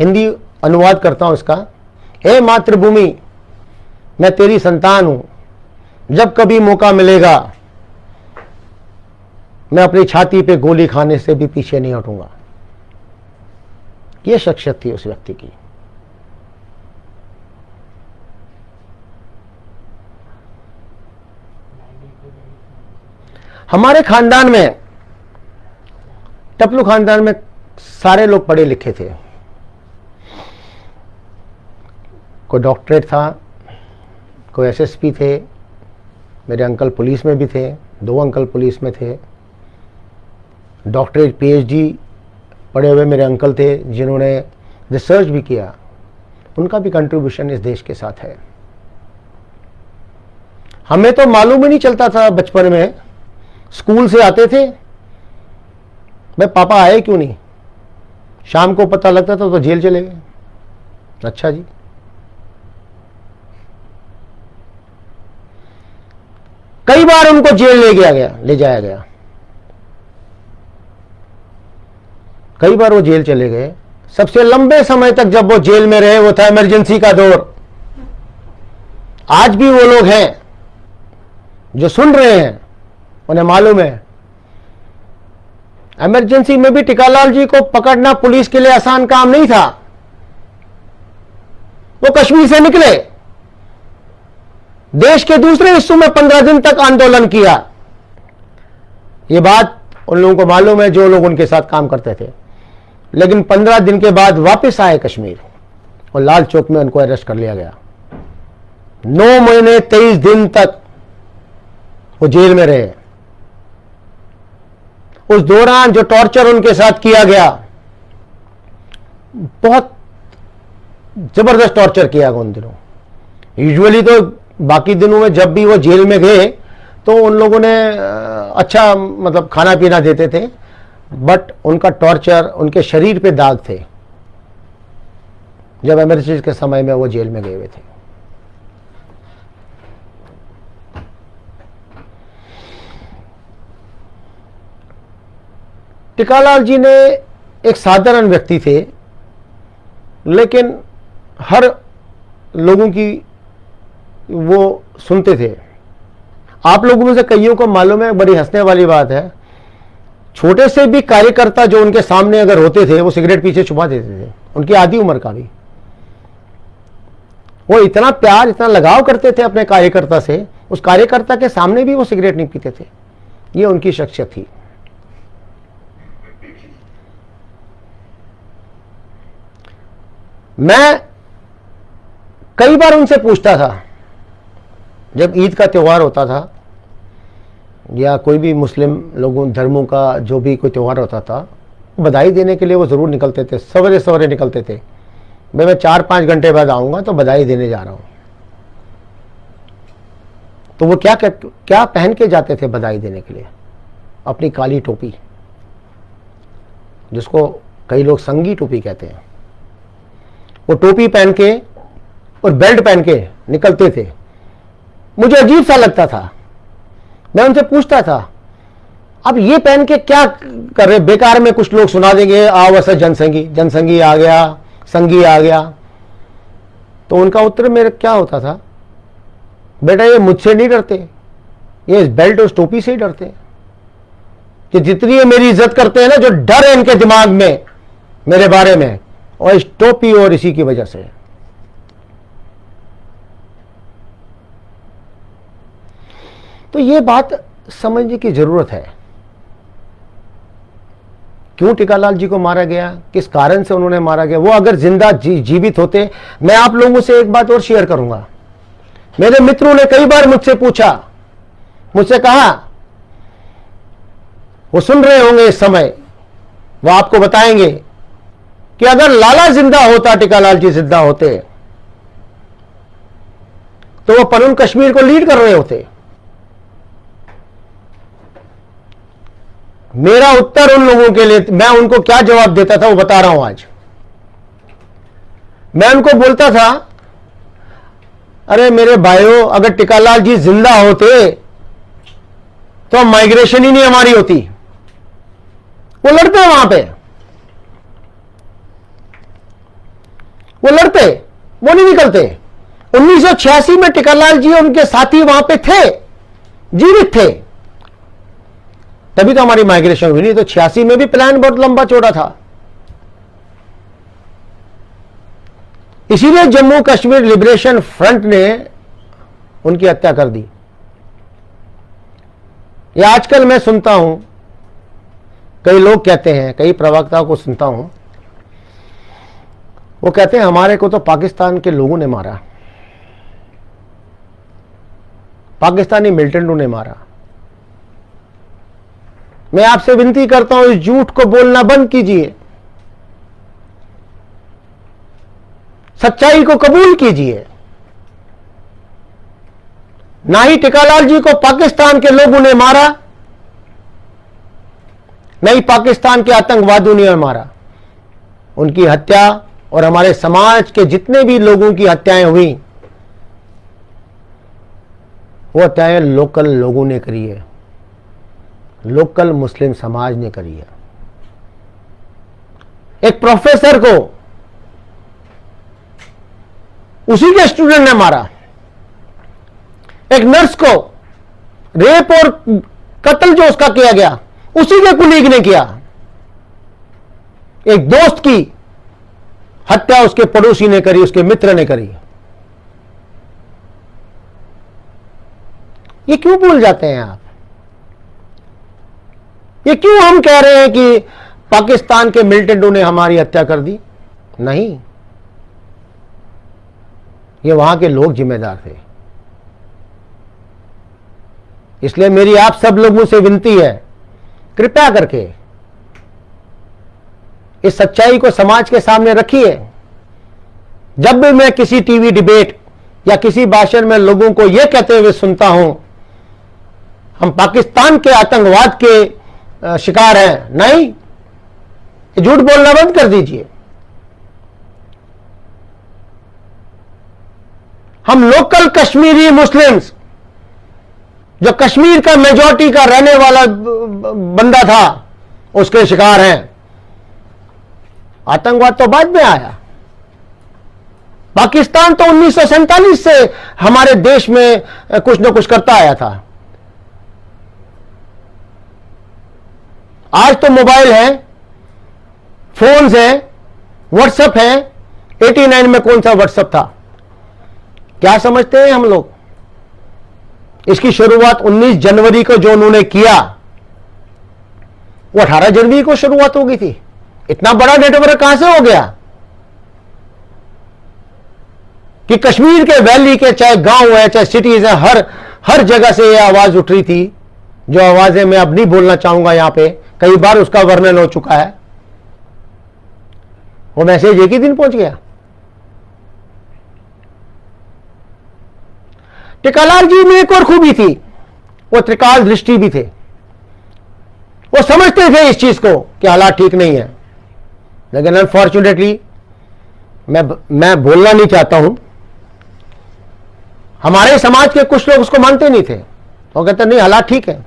हिंदी अनुवाद करता हूं इसका। हे मातृभूमि, मैं तेरी संतान हूं, जब कभी मौका मिलेगा मैं अपनी छाती पे गोली खाने से भी पीछे नहीं हटूंगा। यह शख्सियत थी उस व्यक्ति की। हमारे खानदान में, टपलू खानदान में सारे लोग पढ़े लिखे थे। कोई डॉक्टरेट था, कोई एसएसपी थे, मेरे अंकल पुलिस में भी थे, 2 अंकल पुलिस में थे। डॉक्टरेट पीएचडी पढ़े हुए मेरे अंकल थे जिन्होंने रिसर्च भी किया। उनका भी कंट्रीब्यूशन इस देश के साथ है। हमें तो मालूम ही नहीं चलता था बचपन में, स्कूल से आते थे, भाई पापा आए क्यों नहीं, शाम को पता लगता था तो जेल चले गए। अच्छा जी। कई बार उनको जेल ले जाया गया, कई बार वो जेल चले गए। सबसे लंबे समय तक जब वो जेल में रहे वो था इमरजेंसी का दौर। आज भी वो लोग हैं जो सुन रहे हैं, उन्हें मालूम है इमरजेंसी में भी टिकालाल जी को पकड़ना पुलिस के लिए आसान काम नहीं था। वो कश्मीर से निकले, देश के दूसरे हिस्सों में 15 दिन तक आंदोलन किया। ये बात उन लोगों को मालूम है जो लोग उनके साथ काम करते थे। लेकिन 15 दिन के बाद वापस आए कश्मीर और लाल चौक में उनको अरेस्ट कर लिया गया। 9 महीने 23 दिन तक वो जेल में रहे। उस दौरान जो टॉर्चर उनके साथ किया गया, बहुत जबरदस्त टॉर्चर किया गया उन दिनों। यूजुअली तो बाकी दिनों में जब भी वो जेल में गए तो उन लोगों ने अच्छा मतलब खाना पीना देते थे, बट उनका टॉर्चर उनके शरीर पे दाग थे जब इमरजेंसी के समय में वो जेल में गए हुए थे। टिकालाल जी ने एक साधारण व्यक्ति थे, लेकिन हर लोगों की वो सुनते थे। आप लोगों में से कईयों को मालूम है, बड़ी हंसने वाली बात है, छोटे से भी कार्यकर्ता जो उनके सामने अगर होते थे वो सिगरेट पीछे छुपा देते थे, उनकी आधी उम्र का भी। वो इतना प्यार, इतना लगाव करते थे अपने कार्यकर्ता से, उस कार्यकर्ता के सामने भी वो सिगरेट नहीं पीते थे। ये उनकी शख्सियत थी। मैं कई बार उनसे पूछता था, जब ईद का त्यौहार होता था या कोई भी मुस्लिम लोगों धर्मों का जो भी कोई त्यौहार होता था, बधाई देने के लिए वो ज़रूर निकलते थे, सवेरे सवेरे निकलते थे। मैं 4-5 घंटे बाद आऊँगा तो बधाई देने जा रहा हूँ। तो वो क्या पहन के जाते थे बधाई देने के लिए? अपनी काली टोपी, जिसको कई लोग संगी टोपी कहते हैं, वो टोपी पहन के और बेल्ट पहन के निकलते थे। मुझे अजीब सा लगता था। मैं उनसे पूछता था, अब ये पहन के क्या कर रहे? बेकार में कुछ लोग सुना देंगे, आओ ऐसा जनसंगी आ गया, संगी आ गया। तो उनका उत्तर मेरे क्या होता था, बेटा ये मुझसे नहीं डरते, ये इस बेल्ट और टोपी से ही डरते हैं। कि जितनी ये मेरी इज्जत करते हैं ना, जो डर है इनके दिमाग में मेरे बारे में, और इस टोपी और इसी की वजह से। तो ये बात समझने की जरूरत है, क्यों टिकालाल जी को मारा गया, किस कारण से उन्होंने मारा गया। वो अगर जिंदा जीवित होते, मैं आप लोगों से एक बात और शेयर करूंगा। मेरे मित्रों ने कई बार मुझसे पूछा, मुझसे कहा, वो सुन रहे होंगे इस समय, वो आपको बताएंगे कि अगर लाला जिंदा होता, टिकालाल जी जिंदा होते, तो वो पनून कश्मीर को लीड कर रहे होते। मेरा उत्तर उन लोगों के लिए, मैं उनको क्या जवाब देता था वो बता रहा हूं आज। मैं उनको बोलता था, अरे मेरे भाइयों, अगर टिकालाल जी जिंदा होते तो माइग्रेशन ही नहीं हमारी होती। वो लड़ते हैं वहां पे। वो लड़ते, वो नहीं निकलते। 1986 में टिकालाल जी और उनके साथी वहां पे थे, जीवित थे, तभी तो हमारी माइग्रेशन हुई। नहीं तो 86 में भी प्लान बहुत लंबा चौड़ा था। इसीलिए जम्मू कश्मीर लिबरेशन फ्रंट ने उनकी हत्या कर दी। ये आजकल मैं सुनता हूं, कई लोग कहते हैं, कई प्रवक्ताओं को सुनता हूं, वो कहते हैं हमारे को तो पाकिस्तान के लोगों ने मारा, पाकिस्तानी मिलिटेंटों ने मारा। मैं आपसे विनती करता हूं, इस झूठ को बोलना बंद कीजिए, सच्चाई को कबूल कीजिए। ना ही टिकालाल जी को पाकिस्तान के लोगों ने मारा, न ही पाकिस्तान के आतंकवादियों ने मारा। उनकी हत्या और हमारे समाज के जितने भी लोगों की हत्याएं हुई, वो हत्याएं लोकल लोगों ने करी है, लोकल मुस्लिम समाज ने करी है। एक प्रोफेसर को उसी के स्टूडेंट ने मारा, एक नर्स को रेप और कत्ल जो उसका किया गया उसी के कुलीग ने किया। एक दोस्त की हत्या उसके पड़ोसी ने करी, उसके मित्र ने करी। ये क्यों भूल जाते हैं आप? ये क्यों हम कह रहे हैं कि पाकिस्तान के मिलिटेंटों ने हमारी हत्या कर दी? नहीं, ये वहां के लोग जिम्मेदार थे। इसलिए मेरी आप सब लोगों से विनती है, कृपया करके इस सच्चाई को समाज के सामने रखिए। जब भी मैं किसी टीवी डिबेट या किसी भाषण में लोगों को यह कहते हुए सुनता हूं हम पाकिस्तान के आतंकवाद के शिकार हैं, नहीं, झूठ बोलना बंद कर दीजिए। हम लोकल कश्मीरी मुस्लिम्स, जो कश्मीर का मेजॉरिटी का रहने वाला बंदा था, उसके शिकार हैं। आतंकवाद तो बाद में आया। पाकिस्तान तो 1947 से हमारे देश में कुछ न कुछ करता आया था। आज तो मोबाइल है, फोन्स हैं, व्हाट्सएप है। 89 में कौन सा व्हाट्सएप था? क्या समझते हैं हम लोग? इसकी शुरुआत 19 जनवरी को जो उन्होंने किया, वो 18 जनवरी को शुरुआत हो गई थी। इतना बड़ा नेटवर्क कहां से हो गया कि कश्मीर के वैली के चाहे गांव है चाहे सिटीज है, हर जगह से यह आवाज उठ रही थी, जो आवाजें मैं अब नहीं बोलना चाहूंगा यहां पे, कई बार उसका वर्णन हो चुका है। वो मैसेज एक ही दिन पहुंच गया। टिकालाल जी में एक और खूबी थी, वो त्रिकाल दृष्टि भी थे। वो समझते थे इस चीज को कि हालात ठीक नहीं है, लेकिन अनफॉर्चुनेटली मैं बोलना नहीं चाहता हूं, हमारे समाज के कुछ लोग उसको मानते नहीं थे। वो कहते नहीं, हालात ठीक है।